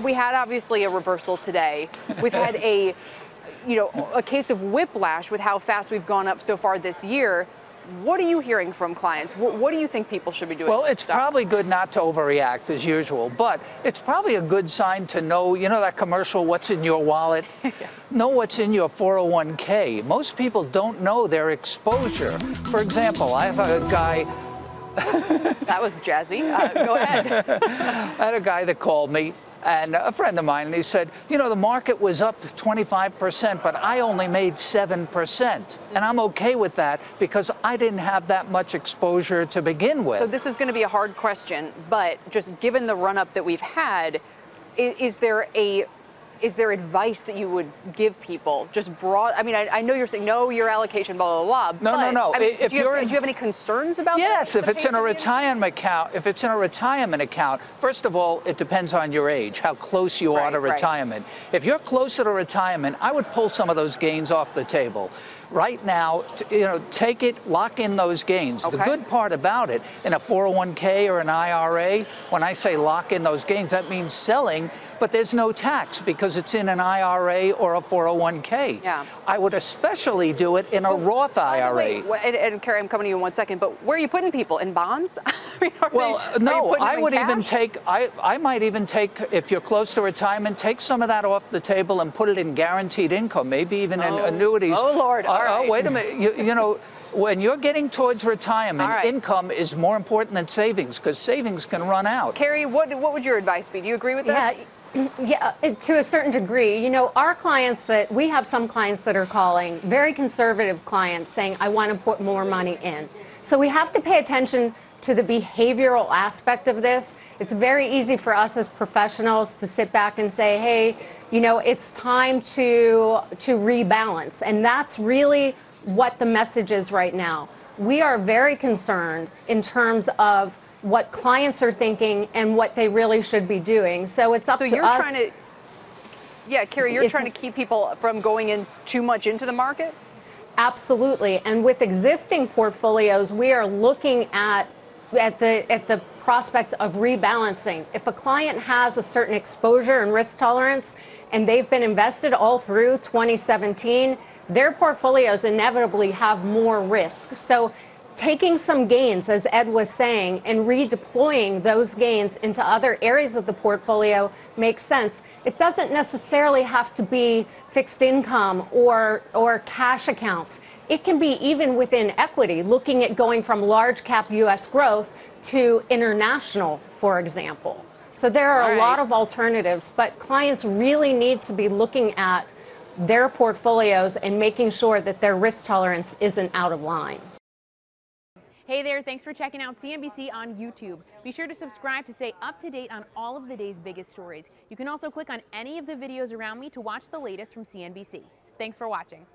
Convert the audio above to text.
We had obviously a reversal today. We've had a case of whiplash with how fast we've gone up so far this year. What are you hearing from clients? What do you think people should be doing? Well, it's probably good not to overreact as usual, but it's probably a good sign to know, that commercial, what's in your wallet? Yes. Know what's in your 401k. Most people don't know their exposure. For example, I have a guy. That was jazzy. Go ahead. I had a guy that called me, and a friend of mine, and he said, the market was up 25%, but I only made 7%. And I'm okay with that because I didn't have that much exposure to begin with. So this is going to be a hard question, but just given the run-up that we've had, is there advice that you would give people? Just broad. I mean, I know you're saying know your allocation, blah blah blah. No. I mean, do you have any concerns about that? Yes, if it's in a retirement account, first of all, it depends on your age, how close you are to retirement. Right. If you're closer to retirement, I would pull some of those gains off the table. Right now, take it, lock in those gains. Okay. The good part about it, in a 401k or an IRA, when I say lock in those gains, that means selling, but there's no tax because it's in an IRA or a 401k. Yeah. I would especially do it in a Roth IRA. And Carrie, I'm coming to you in 1 second, but where are you putting people? In bonds? I would even take, I might even take, if you're close to retirement, take some of that off the table and put it in guaranteed income, maybe even in annuities. Oh, Lord. Oh, wait a minute. When you're getting towards retirement, income is more important than savings because savings can run out. Carrie, what would your advice be? Do you agree with this? Yeah, to a certain degree. Our clients we have some clients that are calling, very conservative clients, saying, I want to put more money in. So we have to pay attention to the behavioral aspect of this. It's very easy for us as professionals to sit back and say, hey, it's time to rebalance. And that's really what the message is right now. We are very concerned in terms of what clients are thinking and what they really should be doing. So it's up to us. So you're trying to, Carrie, you're trying to keep people from going in too much into the market? Absolutely. And with existing portfolios, we are looking at the prospects of rebalancing. If a client has a certain exposure and risk tolerance and they've been invested all through 2017, their portfolios inevitably have more risk. So taking some gains, as Ed was saying, and redeploying those gains into other areas of the portfolio makes sense. It doesn't necessarily have to be fixed income or cash accounts. It can be even within equity, looking at going from large cap U.S. growth to international, for example. So there are a lot of alternatives, but clients really need to be looking at their portfolios and making sure that their risk tolerance isn't out of line. Hey there, thanks for checking out CNBC on YouTube. Be sure to subscribe to stay up to date on all of the day's biggest stories. You can also click on any of the videos around me to watch the latest from CNBC. Thanks for watching.